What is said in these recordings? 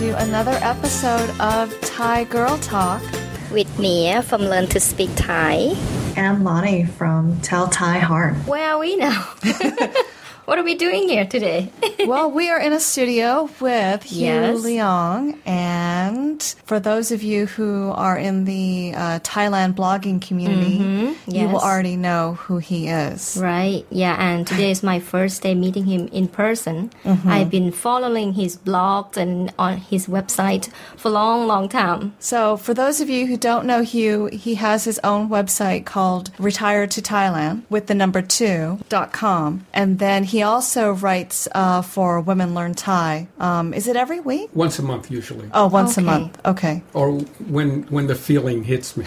to another episode of Thai Girl Talk. With Mia from Learn to Speak Thai. And Lonnie from Tell Thai Heart. Where are we now? What are we doing here today? Well, we are in a studio with Hugh Yes. Leong. And for those of you who are in the Thailand blogging community, you will Yes. already know who he is. Right, yeah, and today is my first day meeting him in person. I've been following his blogs and on his website for a long, long time. So for those of you who don't know Hugh, he has his own website called Retire to Thailand with the number 2.com. And then he also writes for Women Learn Thai. Is it every week? Once a month, usually. Oh, once a Okay. month. Okay. Or when the feeling hits me.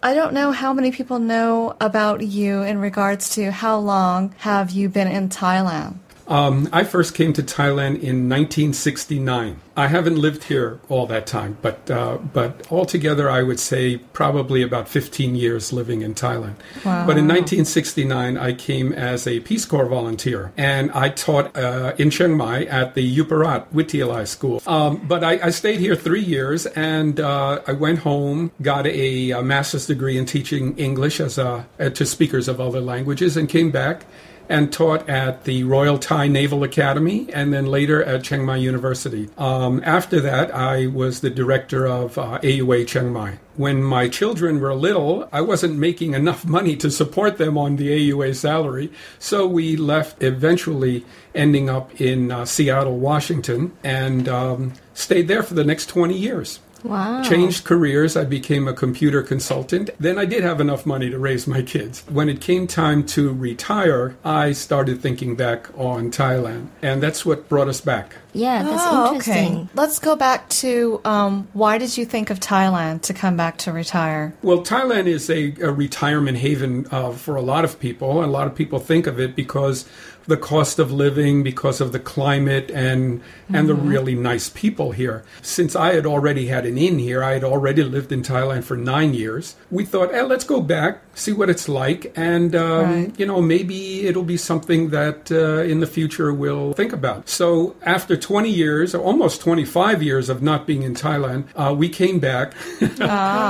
I don't know how many people know about you in regards to how long have you been in Thailand? I first came to Thailand in 1969. I haven't lived here all that time, but altogether I would say probably about 15 years living in Thailand. Wow. But in 1969 I came as a Peace Corps volunteer, and I taught in Chiang Mai at the Uparat Wityalai School. But I stayed here 3 years, and I went home, got a master's degree in teaching English to speakers of other languages, and came back and taught at the Royal Thai Naval Academy and then later at Chiang Mai University. After that, I was the director of AUA Chiang Mai. When my children were little, I wasn't making enough money to support them on the AUA salary, so we left, eventually ending up in Seattle, Washington, and stayed there for the next 20 years. Wow. Changed careers. I became a computer consultant. Then I did have enough money to raise my kids. When it came time to retire, I started thinking back on Thailand. And that's what brought us back. Yeah, that's interesting. Okay. Let's go back to why did you think of Thailand to come back to retire? Well, Thailand is a retirement haven for a lot of people. A lot of people think of it because the cost of living, because of the climate, and the really nice people here. Since I had already had an inn here, I had already lived in Thailand for 9 years. We thought, let's go back, see what it's like, and maybe it'll be something that in the future we'll think about. So after 20 years, or almost 25 years of not being in Thailand, we came back.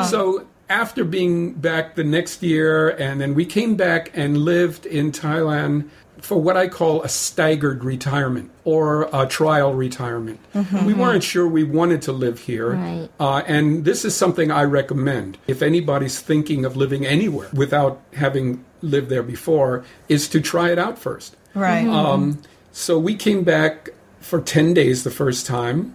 So after being back the next year, and then we came back and lived in Thailand for what I call a staggered retirement or a trial retirement. We weren't sure we wanted to live here. Right. And this is something I recommend. If anybody's thinking of living anywhere without having lived there before, is to try it out first. Right. So we came back for 10 days the first time,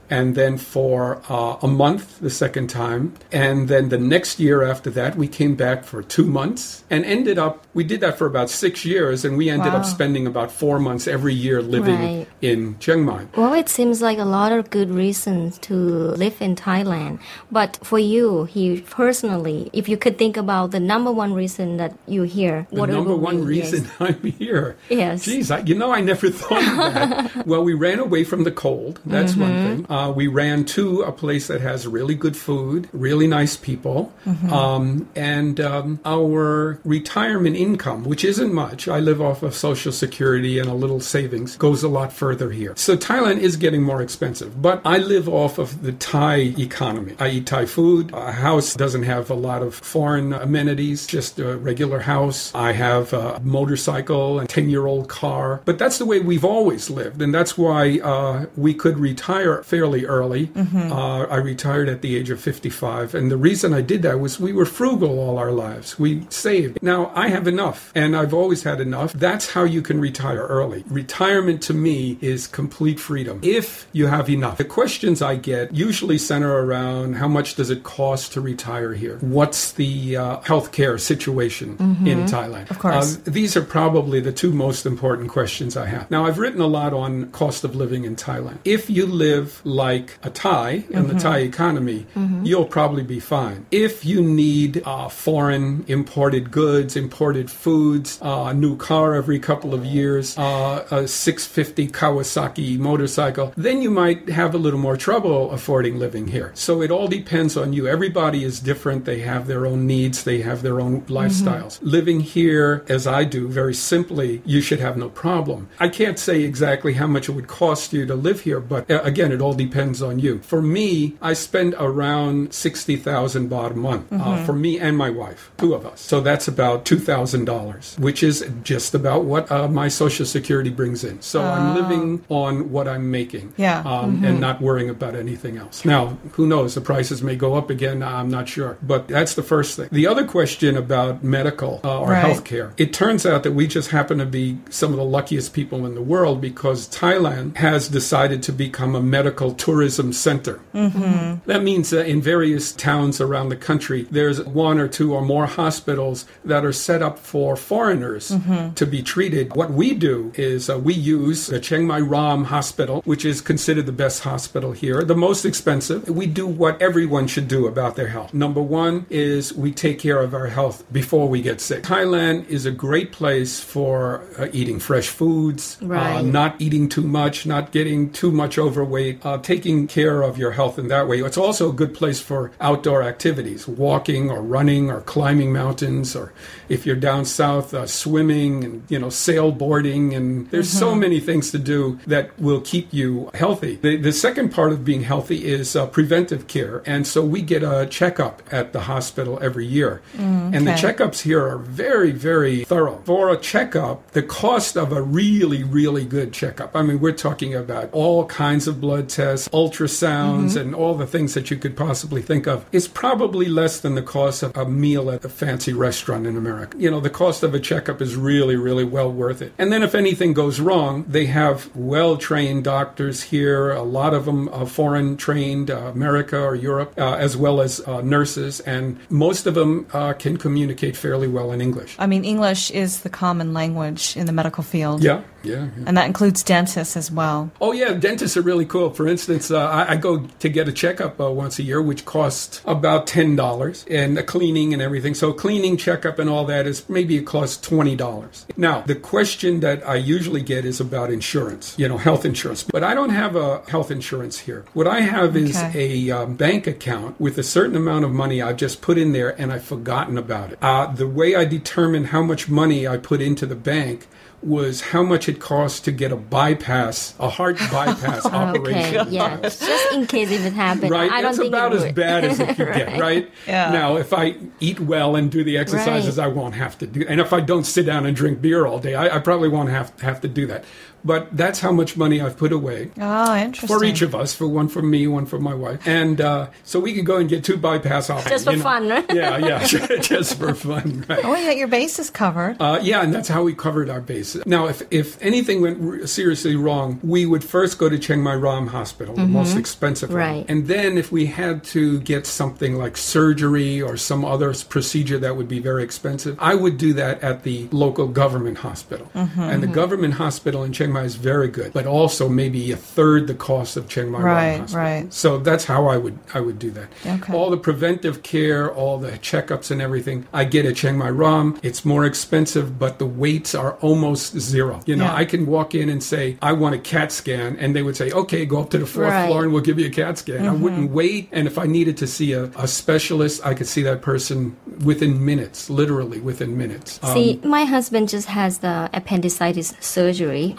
and then for a month the second time. And then the next year after that, we came back for 2 months and ended up, we did that for about 6 years, and we ended up spending about 4 months every year living in Chiang Mai. Well, it seems like a lot of good reasons to live in Thailand. But for you, personally, if you could think about the number one reason that you're here, The what it number would one be? reason I'm here. Yes. Geez, I never thought of that. Well, we ran away from the cold. That's one thing. We ran to a place that has really good food, really nice people, and our retirement income, which isn't much, I live off of Social Security and a little savings, goes a lot further here. So Thailand is getting more expensive, but I live off of the Thai economy. I eat Thai food. A house doesn't have a lot of foreign amenities, just a regular house. I have a motorcycle, a 10-year-old car, but that's the way we've always lived, and that's why we could retire fairly early. I retired at the age of 55, and the reason I did that was we were frugal all our lives. We saved. Now, I have enough, and I've always had enough. That's how you can retire early. Retirement, to me, is complete freedom, if you have enough. The questions I get usually center around how much does it cost to retire here? What's the healthcare situation in Thailand? Of course. These are probably the two most important questions I have. Now, I've written a lot on cost of living in Thailand. If you live like a Thai and the Thai economy, you'll probably be fine. If you need foreign imported goods, imported foods, a new car every couple of years, a 650 Kawasaki motorcycle, then you might have a little more trouble affording living here. So it all depends on you. Everybody is different. They have their own needs. They have their own lifestyles. Living here, as I do, very simply, you should have no problem. I can't say exactly how much it would cost you to live here, but again, it all depends on you. For me, I spend around 60,000 baht a month for me and my wife, two of us. So that's about $2,000, which is just about what my Social Security brings in. So I'm living on what I'm making and not worrying about anything else. Now, who knows? The prices may go up again. I'm not sure. But that's the first thing. The other question about medical or healthcare, it turns out that we just happen to be some of the luckiest people in the world because Thailand has decided to become a medical tourism center. That means that in various towns around the country, there's one or two or more hospitals that are set up for foreigners to be treated. What we do is we use the Chiang Mai Ram Hospital, which is considered the best hospital here, the most expensive. We do what everyone should do about their health. Number one is we take care of our health before we get sick. Thailand is a great place for eating fresh foods, not eating too much, not getting too much overweight, taking care of your health in that way. It's also a good place for outdoor activities, walking or running or climbing mountains, or if you're down south, swimming and, sailboarding. And there's so many things to do that will keep you healthy. The second part of being healthy is preventive care. And so we get a checkup at the hospital every year. And the checkups here are very, very thorough. For a checkup, the cost of a really, really good checkup, I mean, we're talking about all kinds of blood tests, ultrasounds, and all the things that you could possibly think of, is probably less than the cost of a meal at a fancy restaurant in America. The cost of a checkup is really, really well worth it. And then if anything goes wrong, they have well-trained doctors here, a lot of them foreign trained, America or Europe, as well as nurses, and most of them can communicate fairly well in English. I mean, English is the common language in the medical field. Yeah. And that includes dentists as well. Oh, yeah, dentists are really cool. For instance, I go to get a checkup once a year, which costs about $10, and a cleaning and everything. So cleaning, checkup, and all that is maybe it costs $20. Now, the question that I usually get is about insurance, health insurance. But I don't have a health insurance here. What I have is a bank account with a certain amount of money I've just put in there, and I've forgotten about it. The way I determine how much money I put into the bank was how much it costs to get a heart bypass operation. Just in case if it happened. Right, I don't it's think about it as would. bad as it could get, right? Now, if I eat well and do the exercises, I won't have to do. And if I don't sit down and drink beer all day, I probably won't have to do that. But that's how much money I've put away. Oh, interesting. For each of us, for one for me, one for my wife. And so we could go and get 2 bypass operations. Just for fun, right? Yeah, just for fun, right? Oh, yeah, your base is covered. And that's how we covered our bases. Now, if anything went seriously wrong, we would first go to Chiang Mai Ram Hospital, the most expensive one. And then if we had to get something like surgery or some other procedure that would be very expensive, I would do that at the local government hospital. And the government hospital in Chiang Mai is very good, but also maybe a third the cost of Chiang Mai Ram Hospital. Right. So that's how I would do that. Okay. All the preventive care, all the checkups and everything, I get at Chiang Mai Ram. It's more expensive, but the waits are almost zero. I can walk in and say, I want a CAT scan, and they would say, okay, go up to the 4th floor and we'll give you a CAT scan. I wouldn't wait, and if I needed to see a specialist, I could see that person within minutes, literally within minutes. See, my husband just has the appendicitis surgery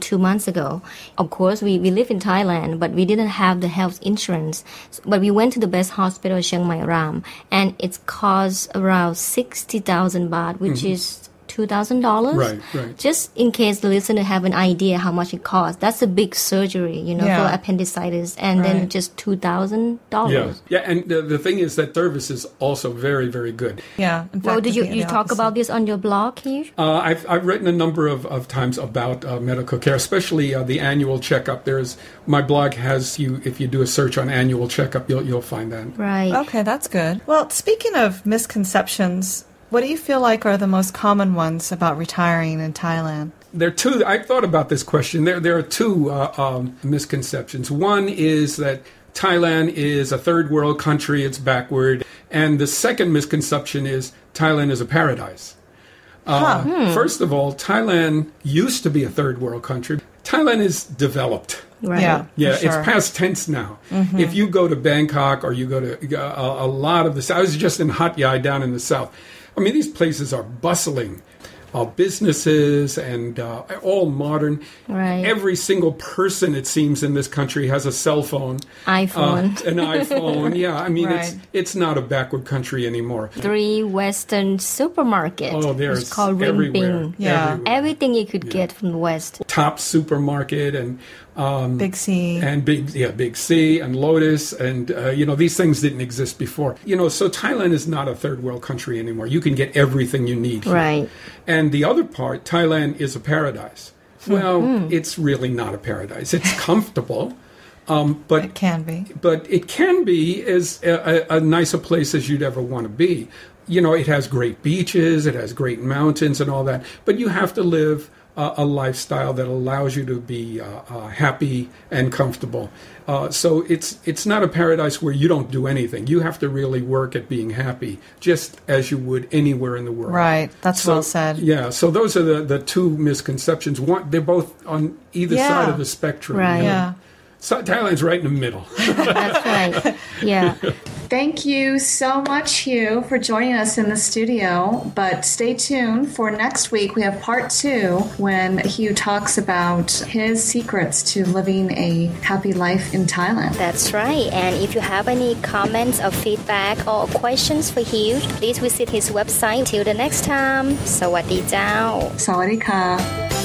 2 months ago. Of course, we live in Thailand, but we didn't have the health insurance. But we went to the best hospital, Chiang Mai Ram, and it's cost around 60,000 baht, which is $2,000. Right. Just in case the listener have an idea how much it costs. That's a big surgery, for appendicitis, and then just $2,000. Yeah, and the thing is that service is also very, very good. Yeah. In fact, well, did you talk about this on your blog here? I've written a number of times about medical care, especially the annual checkup. My blog has if you do a search on annual checkup, you'll find that. Right. Okay, that's good. Well, speaking of misconceptions, what do you feel like are the most common ones about retiring in Thailand? There are two. I thought about this question. There are two misconceptions. One is that Thailand is a third world country. It's backward. And the second misconception is Thailand is a paradise. First of all, Thailand used to be a third world country. Thailand is developed. Right. Yeah, Yeah, for sure. it's past tense now. If you go to Bangkok or you go to a lot of the... I was just in Hat Yai down in the south. I mean, these places are bustling. Businesses and all modern. Right. Every single person, it seems, in this country has a cell phone. iPhone. An iPhone, yeah. I mean, Right. it's not a backward country anymore. 3 Western supermarkets. Oh, there's It's called everywhere. Ring Bing. Yeah. Everywhere. Everything you could get from the West. Top supermarket and Big C. and Big C and Lotus and these things didn't exist before. So Thailand is not a third world country anymore. You can get everything you need here. Right. And the other part, Thailand is a paradise. Well, it's really not a paradise. It's comfortable, but It can be. but it can be as a nice a place as you'd ever want to be. It has great beaches, it has great mountains and all that, but you have to live a lifestyle that allows you to be happy and comfortable. So it's not a paradise where you don't do anything. You have to really work at being happy, just as you would anywhere in the world. Right. That's So, well said. Yeah, so those are the two misconceptions. One, they're both on either Yeah. side of the spectrum. Right. Yeah. So Thailand's right in the middle. That's right. Yeah. Thank you so much, Hugh, for joining us in the studio. But stay tuned for next week. We have part 2 when Hugh talks about his secrets to living a happy life in Thailand. That's right. And if you have any comments or feedback or questions for Hugh, please visit his website. Till the next time. สวัสดีเจ้า Sawadee ka.